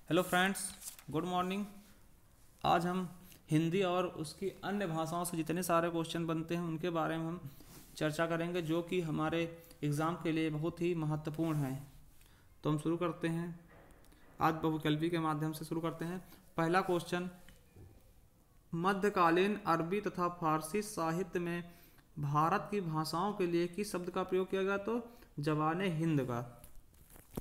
Hello friends, good morning. आज हम हिंदी और उसकी अन्य भाषाओं से जितने सारे क्वेश्चन बनते हैं उनके बारे में हम चर्चा करेंगे, जो कि हमारे एग्ज़ाम के लिए बहुत ही महत्वपूर्ण है। तो हम शुरू करते हैं। आज बहुविकल्पी के माध्यम से शुरू करते हैं। पहला क्वेश्चन, मध्यकालीन अरबी तथा फारसी साहित्य में भारत की भाषाओं के लिए किस शब्द का प्रयोग किया गया? तो जवाने हिंद का।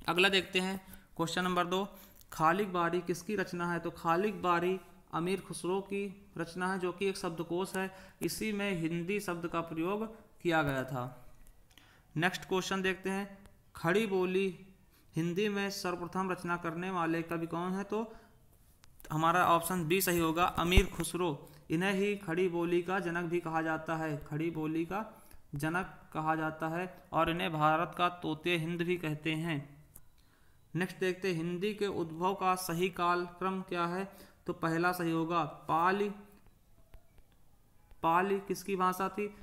अगला देखते हैं क्वेश्चन नंबर 2, खालिक बारी किसकी रचना है? तो खालिक बारी अमीर खुसरो की रचना है, जो कि एक शब्दकोश है। इसी में हिंदी शब्द का प्रयोग किया गया था। नेक्स्ट क्वेश्चन देखते हैं, खड़ी बोली हिंदी में सर्वप्रथम रचना करने वाले कवि कौन है? तो हमारा ऑप्शन बी सही होगा, अमीर खुसरो। इन्हें ही खड़ी बोली का जनक भी कहा जाता है, खड़ी बोली का जनक कहा जाता है, और इन्हें भारत का तोते हिंद भी कहते हैं। नेक्स्ट देखते हैं, हिंदी के उद्भव का सही काल क्रम क्या है? तो पहला सही होगा पाली। पाली किसकी भाषा थी?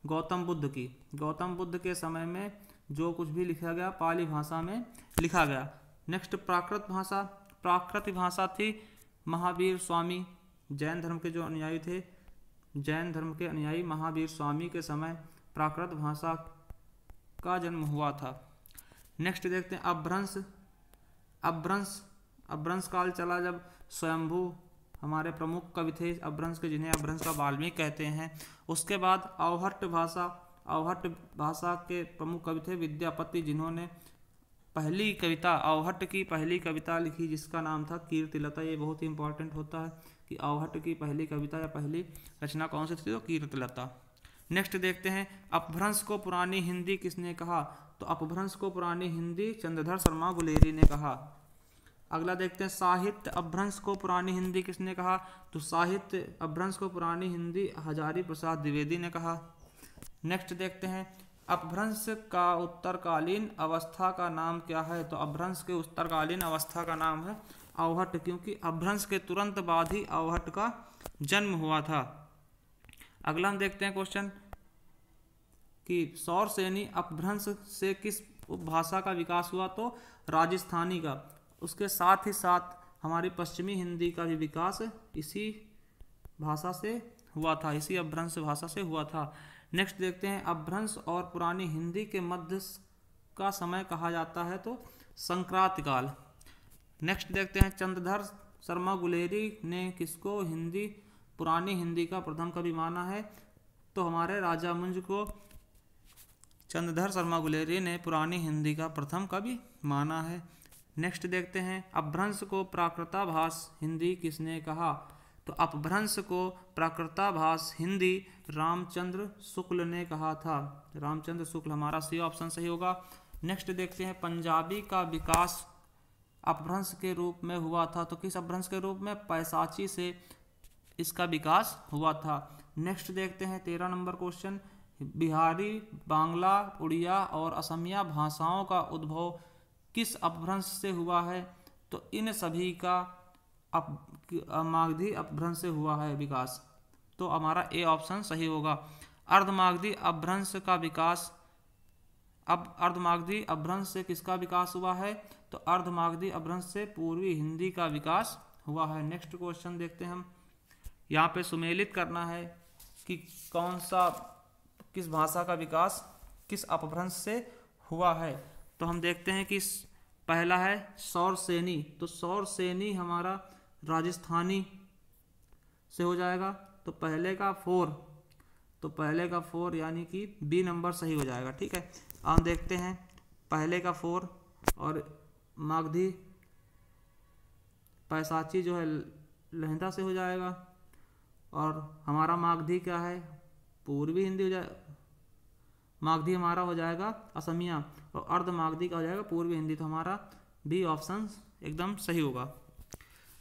गौतम बुद्ध की। गौतम बुद्ध के समय में जो कुछ भी लिखा गया पाली भाषा में लिखा गया। नेक्स्ट प्राकृत भाषा। प्राकृत भाषा थी महावीर स्वामी, जैन धर्म के जो अनुयायी थे, जैन धर्म के अनुयायी महावीर स्वामी के समय प्राकृत भाषा का जन्म हुआ था। नेक्स्ट देखते हैं अपभ्रंश। अपभ्रंश काल चला जब स्वयंभू हमारे प्रमुख कवि थे अपभ्रंश के, जिन्हें अपभ्रंश का वाल्मीकि कहते हैं। उसके बाद अवहट्ट भाषा। अवहट्ट भाषा के प्रमुख कवि थे विद्यापति, जिन्होंने पहली कविता अवहट्ट की पहली कविता लिखी, जिसका नाम था कीर्तिलता। ये बहुत ही इंपॉर्टेंट होता है कि अवहट्ट की पहली कविता या पहली रचना कौन सी थी? तो कीर्तिलता। नेक्स्ट देखते हैं, अपभ्रंश को पुरानी हिंदी किसने कहा? तो अपभ्रंश को पुरानी हिंदी चंद्रधर शर्मा गुलेरी ने कहा। अगला देखते हैं, साहित्य अपभ्रंश को पुरानी हिंदी किसने कहा? तो साहित्य अपभ्रंश को पुरानी हिंदी हजारी प्रसाद द्विवेदी ने कहा। नेक्स्ट देखते हैं, अपभ्रंश का उत्तरकालीन अवस्था का नाम क्या है? तो अपभ्रंश के उत्तरकालीन अवस्था का नाम है अवहट्ट, क्योंकि अपभ्रंश के तुरंत बाद ही अवहट्ट का जन्म हुआ था। अगला हम देखते हैं क्वेश्चन कि सौरसेनी अपभ्रंश से किस उपभाषा का विकास हुआ? तो राजस्थानी का। उसके साथ ही साथ हमारी पश्चिमी हिंदी का भी विकास इसी भाषा से हुआ था, इसी अपभ्रंश भाषा से हुआ था। नेक्स्ट देखते हैं, अपभ्रंश और पुरानी हिंदी के मध्य का समय कहा जाता है, तो संक्रांति काल। नेक्स्ट देखते हैं, चंद्रधर शर्मा गुलेरी ने किसको हिंदी पुरानी हिंदी का प्रथम कवि माना है? तो हमारे राजा मुंज को चंद्रधर शर्मा गुलेरी ने पुरानी हिंदी का प्रथम कवि माना है। नेक्स्ट देखते हैं, अपभ्रंश को प्राकृताभास हिंदी किसने कहा? तो अपभ्रंश को प्राकृताभास हिंदी रामचंद्र शुक्ल ने कहा था। रामचंद्र शुक्ल, हमारा सी ऑप्शन सही होगा। नेक्स्ट देखते हैं, पंजाबी का विकास अपभ्रंश के रूप में हुआ था, तो किस अपभ्रंश के रूप में? पैसाची से इसका विकास हुआ था। नेक्स्ट देखते हैं 13 नंबर क्वेश्चन, बिहारी, बांग्ला, उड़िया और असमिया भाषाओं का उद्भव किस अपभ्रंश से हुआ है? तो इन सभी का मागधी अपभ्रंश से हुआ है विकास, तो हमारा ए ऑप्शन सही होगा। अर्धमागधी अपभ्रंश का विकास, अब अर्धमागधी अपभ्रंश से किसका विकास हुआ है? तो अर्धमागधी अपभ्रंश से पूर्वी हिंदी का विकास हुआ है। नेक्स्ट क्वेश्चन देखते हैं हम, यहाँ पे सुमेलित करना है कि कौन सा किस भाषा का विकास किस अपभ्रंश से हुआ है। तो हम देखते हैं कि पहला है सौरसेनी, तो सौरसेनी हमारा राजस्थानी से हो जाएगा, तो पहले का फोर यानी कि बी नंबर सही हो जाएगा। ठीक है, हम देखते हैं पहले का 4 और मागधी पैसाची जो है लहंदा से हो जाएगा, और हमारा मागधी क्या है? पूर्वी हिंदी हो जाए, मागधी हमारा हो जाएगा असमिया, और अर्ध मागधी का हो जाएगा पूर्वी हिंदी, तो हमारा बी ऑप्शन एकदम सही होगा।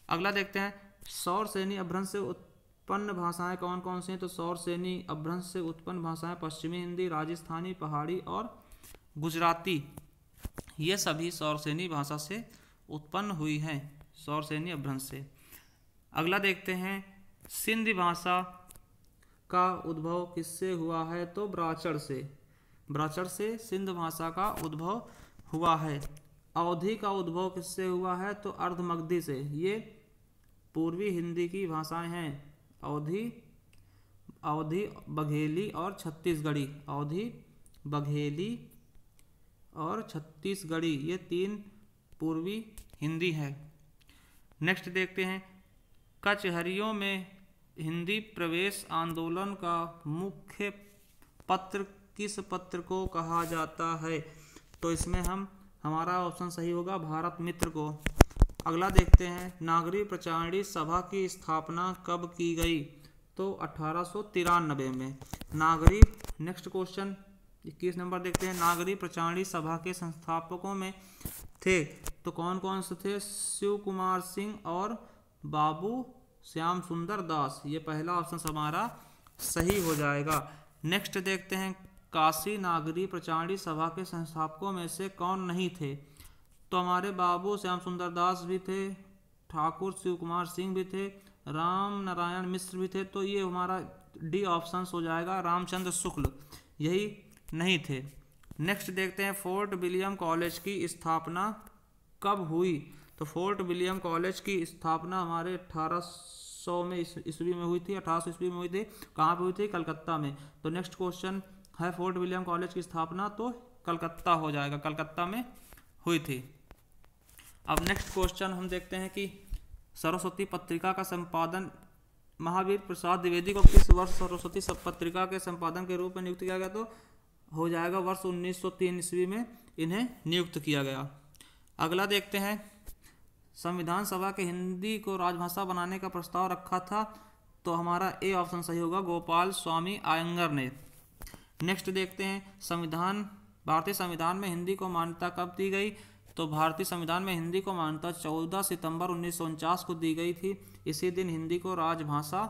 अगला देखते हैं, सौरसेनी अपभ्रंश से उत्पन्न भाषाएं कौन कौन सी हैं? तो सौरसेनी अपभ्रंश से उत्पन्न भाषाएं पश्चिमी हिंदी, राजस्थानी, पहाड़ी और गुजराती, ये सभी सौरसेनी भाषा से उत्पन्न हुई हैं, सौरसेनी अपभ्रंश से। अगला देखते हैं, सिंधी भाषा का उद्भव किससे हुआ है? तो ब्राचड़ से। ब्राचड़ से सिंध भाषा का उद्भव हुआ है। अवधी का उद्भव किससे हुआ है? तो अर्धमगधी से। ये पूर्वी हिंदी की भाषाएं हैं। अवधी, अवधी, बघेली और छत्तीसगढ़ी। अवधी, बघेली और छत्तीसगढ़ी, ये 3 पूर्वी हिंदी है। नेक्स्ट देखते हैं, कचहरियों में हिंदी प्रवेश आंदोलन का मुख्य पत्र किस पत्र को कहा जाता है? तो इसमें हमारा ऑप्शन सही होगा भारत मित्र को। अगला देखते हैं, नागरिक प्रचारणी सभा की स्थापना कब की गई? तो 1893 में। नागरिक, नेक्स्ट क्वेश्चन 21 नंबर देखते हैं, नागरिक प्रचारणी सभा के संस्थापकों में थे तो कौन कौन से थे? शिव कुमार सिंह और बाबू श्याम सुंदर दास। ये पहला ऑप्शन हमारा सही हो जाएगा। नेक्स्ट देखते हैं, काशी नागरिक प्रचारणी सभा के संस्थापकों में से कौन नहीं थे? तो हमारे बाबू श्याम सुंदर दास भी थे, ठाकुर शिव कुमार सिंह भी थे, राम नारायण मिश्र भी थे। तो ये हमारा डी ऑप्शन हो जाएगा, रामचंद्र शुक्ल, यही नहीं थे। नेक्स्ट देखते हैं, फोर्ट विलियम कॉलेज की स्थापना कब हुई? तो फोर्ट विलियम कॉलेज की स्थापना हमारे 1800 में ईस्वी में हुई थी। 1800 ईस्वी में हुई थी। कहाँ पे हुई थी? कलकत्ता में। तो नेक्स्ट क्वेश्चन है, फोर्ट विलियम कॉलेज की स्थापना तो कलकत्ता हो जाएगा, कलकत्ता में हुई थी। अब नेक्स्ट क्वेश्चन हम देखते हैं कि सरस्वती पत्रिका का संपादन महावीर प्रसाद द्विवेदी को किस वर्ष सरस्वती पत्रिका के संपादन के रूप में नियुक्त किया गया? तो हो जाएगा वर्ष 1903 ईस्वी में इन्हें नियुक्त किया गया। अगला देखते हैं, संविधान सभा के हिंदी को राजभाषा बनाने का प्रस्ताव रखा था तो हमारा ए ऑप्शन सही होगा, गोपाल स्वामी अयंगर ने। नेक्स्ट देखते हैं, भारतीय संविधान में हिंदी को मान्यता कब दी गई? तो भारतीय संविधान में हिंदी को मान्यता 14 सितंबर 1949 को दी गई थी। इसी दिन हिंदी को राजभाषा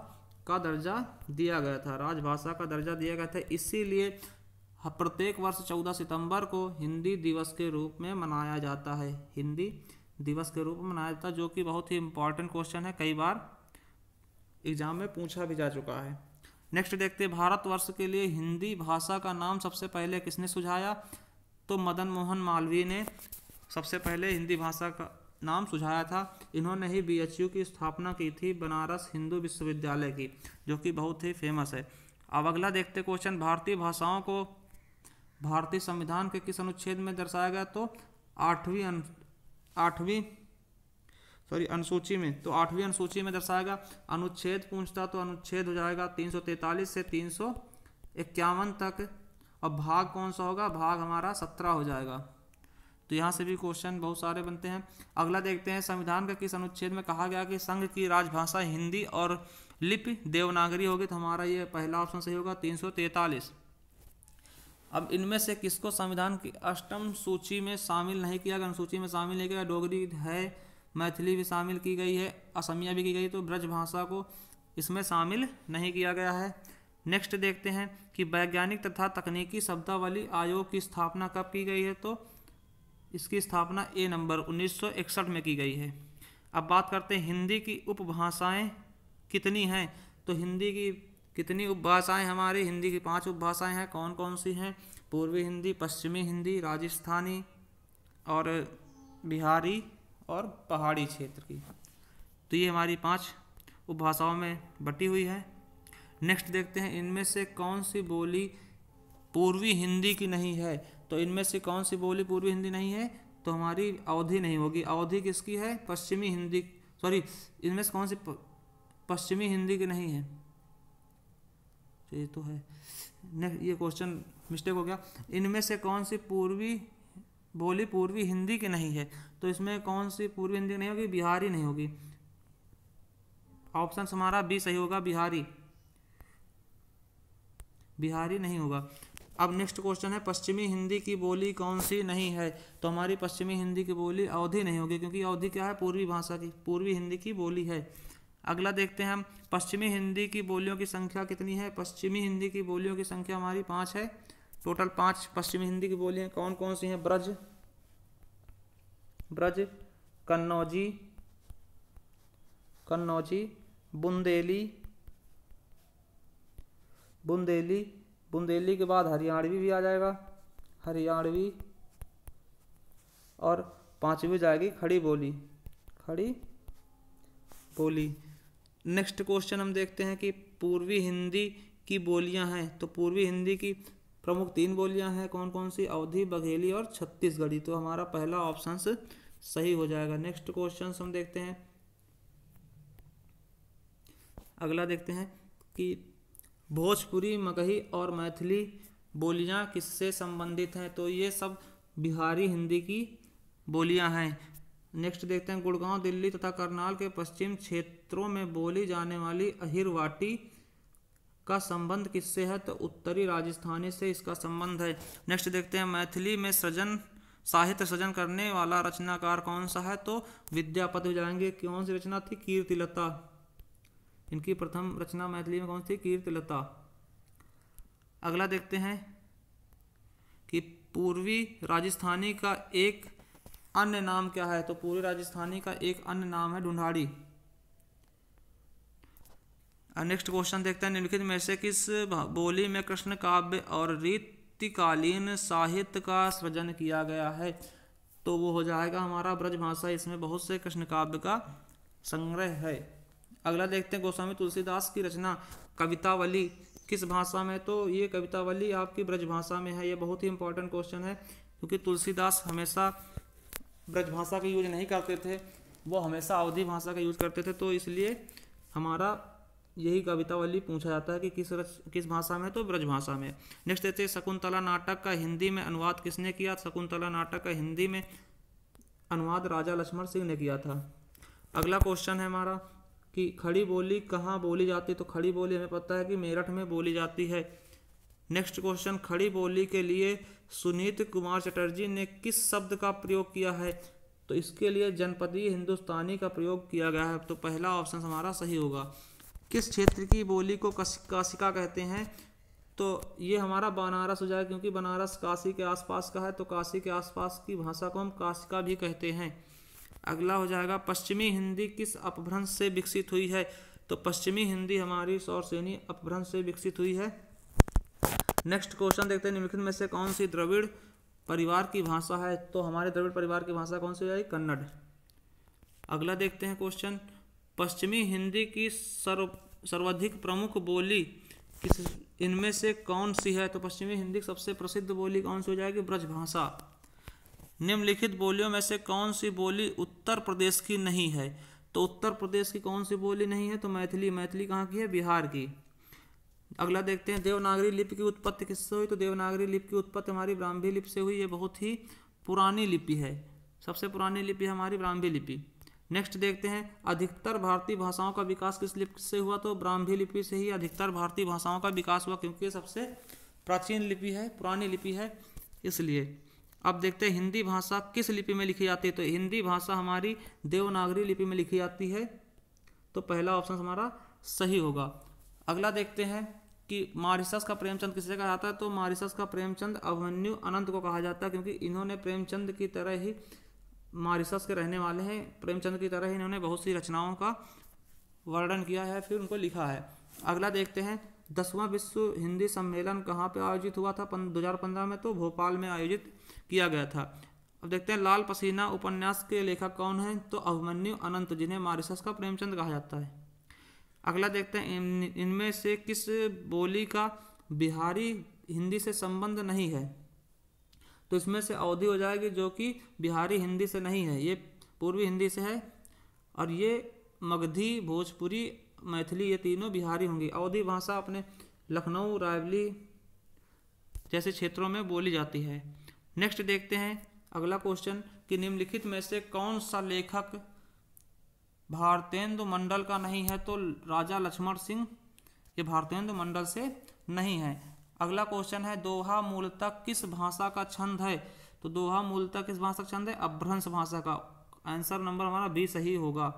का दर्जा दिया गया था, राजभाषा का दर्जा दिया गया था। इसीलिए प्रत्येक वर्ष 14 सितंबर को हिंदी दिवस के रूप में मनाया जाता है, हिंदी दिवस के रूप में मनाया जाता है, जो कि बहुत ही इंपॉर्टेंट क्वेश्चन है, कई बार एग्जाम में पूछा भी जा चुका है। नेक्स्ट देखते हैं, भारतवर्ष के लिए हिंदी भाषा का नाम सबसे पहले किसने सुझाया? तो मदन मोहन मालवीय ने सबसे पहले हिंदी भाषा का नाम सुझाया था। इन्होंने ही BHU की स्थापना की थी, बनारस हिंदू विश्वविद्यालय की, जो कि बहुत ही फेमस है। अब अगला देखते क्वेश्चन, भारतीय भाषाओं को भारतीय संविधान के किस अनुच्छेद में दर्शाया गया? तो आठवीं अनुसूची में। तो 8वीं अनुसूची में दर्शाएगा। अनुच्छेद पूछता तो अनुच्छेद हो जाएगा 343 से 351 तक। और भाग कौन सा होगा? भाग हमारा 17 हो जाएगा। तो यहाँ से भी क्वेश्चन बहुत सारे बनते हैं। अगला देखते हैं, संविधान का किस अनुच्छेद में कहा गया कि संघ की राजभाषा हिंदी और लिपि देवनागरी होगी? तो हमारा ये पहला ऑप्शन सही होगा, 343। अब इनमें से किसको संविधान की अष्टम सूची में शामिल नहीं किया गया? अनुसूची में शामिल नहीं किया गया। डोगरी है, मैथिली भी शामिल की गई है, असमिया भी की गई, तो ब्रज भाषा को इसमें शामिल नहीं किया गया है। नेक्स्ट देखते हैं कि वैज्ञानिक तथा तकनीकी शब्दावली आयोग की स्थापना कब की गई है? तो इसकी स्थापना ए नंबर 1961 में की गई है। अब बात करते हैं, हिंदी की उपभाषाएं कितनी हैं? तो हिंदी की कितनी उपभाषाएं? हमारी हिंदी की 5 उपभाषाएं हैं। कौन कौन सी हैं? पूर्वी हिंदी, पश्चिमी हिंदी, राजस्थानी और बिहारी और पहाड़ी क्षेत्र की। तो ये हमारी 5 उपभाषाओं में बटी हुई है। नेक्स्ट देखते हैं, इनमें से कौन सी बोली पूर्वी हिंदी की नहीं है? तो इनमें से कौन सी बोली पूर्वी हिंदी नहीं है? तो हमारी अवधी नहीं होगी। अवधी किसकी है? पश्चिमी हिंदी, सॉरी, इनमें से कौन सी पश्चिमी हिंदी की नहीं है? ये तो है, ये क्वेश्चन मिस्टेक हो गया। इनमें से कौन सी बोली पूर्वी हिंदी की नहीं है? तो इसमें कौन सी पूर्वी हिंदी नहीं होगी? बिहारी नहीं होगी। ऑप्शन हमारा बी सही होगा, बिहारी नहीं होगा। अब नेक्स्ट क्वेश्चन है, पश्चिमी हिंदी की बोली कौन सी नहीं है? तो हमारी पश्चिमी हिंदी की बोली अवधी नहीं होगी, क्योंकि अवधी क्या है? पूर्वी भाषा की, पूर्वी हिंदी की बोली है। अगला देखते हैं हम, पश्चिमी हिंदी की बोलियों की संख्या कितनी है? पश्चिमी हिंदी की बोलियों की संख्या हमारी 5 है। टोटल 5 पश्चिमी हिंदी की बोलियां कौन कौन सी हैं? ब्रज, कन्नौजी, बुंदेली के बाद हरियाणवी भी आ जाएगा, हरियाणवी, और पांचवी जाएगी खड़ी बोली, खड़ी बोली। नेक्स्ट क्वेश्चन हम देखते हैं कि पूर्वी हिंदी की बोलियां हैं, तो पूर्वी हिंदी की प्रमुख 3 बोलियां हैं, कौन कौन सी? अवधी, बघेली और छत्तीसगढ़ी। तो हमारा पहला ऑप्शन सही हो जाएगा। नेक्स्ट क्वेश्चन हम देखते हैं, अगला देखते हैं कि भोजपुरी, मगही और मैथिली बोलियां किससे संबंधित हैं? तो ये सब बिहारी हिंदी की बोलियां हैं। नेक्स्ट देखते हैं, गुड़गांव, दिल्ली तथा करनाल के पश्चिम क्षेत्रों में बोली जाने वाली अहिरवाटी का संबंध किससे है? तो उत्तरी राजस्थानी से इसका संबंध है। नेक्स्ट देखते हैं, मैथिली में साहित्य सृजन करने वाला रचनाकार कौन सा है? तो विद्यापति हो जाएंगे। कौन सी रचना थी? कीर्तिलता। इनकी प्रथम रचना मैथिली में कौन सी? कीर्तिलता। अगला देखते हैं कि पूर्वी राजस्थानी का एक अन्य नाम क्या है? तो पूर्वी राजस्थानी का एक अन्य नाम है ढूंढाड़ी। नेक्स्ट क्वेश्चन देखते हैं, निम्नलिखित में से किस बोली में कृष्ण काव्य और रीतिकालीन साहित्य का सृजन किया गया है? तो वो हो जाएगा हमारा ब्रजभाषा। इसमें बहुत से कृष्ण काव्य का संग्रह है। अगला देखते हैं, गोस्वामी तुलसीदास की रचना कवितावली किस भाषा में? तो ये कवितावली आपकी ब्रजभाषा में है। ये बहुत ही इंपॉर्टेंट क्वेश्चन है, क्योंकि तुलसीदास हमेशा ब्रजभाषा का यूज नहीं करते थे, वो हमेशा अवधी भाषा का यूज करते थे। तो इसलिए हमारा यही कवितावली पूछा जाता है कि किस भाषा में? तो ब्रजभाषा में। नेक्स्ट देखते हैं, शकुंतला नाटक का हिंदी में अनुवाद किसने किया? शकुंतला नाटक का हिंदी में अनुवाद राजा लक्ष्मण सिंह ने किया था। अगला क्वेश्चन है हमारा कि खड़ी बोली कहाँ बोली जाती है? तो खड़ी बोली हमें पता है कि मेरठ में बोली जाती है। नेक्स्ट क्वेश्चन, खड़ी बोली के लिए सुनीत कुमार चटर्जी ने किस शब्द का प्रयोग किया है? तो इसके लिए जनपदीय हिंदुस्तानी का प्रयोग किया गया है। तो पहला ऑप्शन हमारा सही होगा। किस क्षेत्र की बोली को काशिका कहते हैं? तो ये हमारा बनारस हो जाएगा, क्योंकि बनारस काशी के आसपास का है, तो काशी के आसपास की भाषा को हम काशिका भी कहते हैं। अगला हो जाएगा, पश्चिमी हिंदी किस अपभ्रंश से विकसित हुई है? तो पश्चिमी हिंदी हमारी सौरसेनी अपभ्रंश से विकसित हुई है। नेक्स्ट क्वेश्चन देखते हैं, निम्नलिखित में से कौन सी द्रविड़ परिवार की भाषा है? तो हमारे द्रविड़ परिवार की भाषा कौन सी हो जाएगी? कन्नड़। अगला देखते हैं क्वेश्चन, पश्चिमी हिंदी की सर्वाधिक प्रमुख बोली किस इनमें से कौन सी है? तो पश्चिमी हिंदी की सबसे प्रसिद्ध बोली कौन सी हो जाएगी? ब्रजभाषा। निम्नलिखित बोलियों में से कौन सी बोली उत्तर प्रदेश की नहीं है? तो उत्तर प्रदेश की कौन सी बोली नहीं है? तो मैथिली। मैथिली कहाँ की है? बिहार की। अगला देखते हैं, देवनागरी लिपि की उत्पत्ति किससे हुई? तो देवनागरी लिपि की उत्पत्ति हमारी ब्राह्मी लिपि से हुई। ये बहुत ही पुरानी लिपि है, सबसे पुरानी लिपि हमारी ब्राह्मी लिपि। नेक्स्ट देखते हैं, अधिकतर भारतीय भाषाओं का विकास किस लिपि से हुआ? तो ब्राह्मी लिपि से ही अधिकतर भारतीय भाषाओं का विकास हुआ, क्योंकि ये सबसे प्राचीन लिपि है, पुरानी लिपि है, इसलिए। अब देखते हैं, हिंदी भाषा किस लिपि में लिखी जाती है? तो हिंदी भाषा हमारी देवनागरी लिपि में लिखी जाती है। तो पहला ऑप्शन हमारा सही होगा। अगला देखते हैं कि मॉरिशस का प्रेमचंद किसे कहा जाता है? तो मॉरिशस का प्रेमचंद अभिमन्यु अनंत को कहा जाता है, क्योंकि इन्होंने प्रेमचंद की तरह ही, मॉरिशस के रहने वाले हैं, प्रेमचंद की तरह ही इन्होंने बहुत सी रचनाओं का वर्णन किया है, फिर उनको लिखा है। अगला देखते हैं, 10वां विश्व हिंदी सम्मेलन कहाँ पे आयोजित हुआ था 2015 में? तो भोपाल में आयोजित किया गया था। अब देखते हैं, लाल पसीना उपन्यास के लेखक कौन हैं? तो अभिमन्यु अनंत, जिन्हें मॉरिशस का प्रेमचंद कहा जाता है। अगला देखते हैं, इनमें से किस बोली का बिहारी हिंदी से संबंध नहीं है? तो इसमें से अवधी हो जाएगी, जो कि बिहारी हिंदी से नहीं है, ये पूर्वी हिंदी से है। और ये मगधी, भोजपुरी, मैथिली, ये तीनों बिहारी होंगी। अवधी भाषा अपने लखनऊ, रायबरेली जैसे क्षेत्रों में बोली जाती है। नेक्स्ट देखते हैं अगला क्वेश्चन कि निम्नलिखित में से कौन सा लेखक भारतेंदु मंडल का नहीं है? तो राजा लक्ष्मण सिंह ये भारतेंदु मंडल से नहीं है। अगला क्वेश्चन है, दोहा मूलतः किस भाषा का छंद है? तो दोहा मूलतः किस भाषा का छंद है? अपभ्रंश भाषा का। आंसर नंबर हमारा बी सही होगा।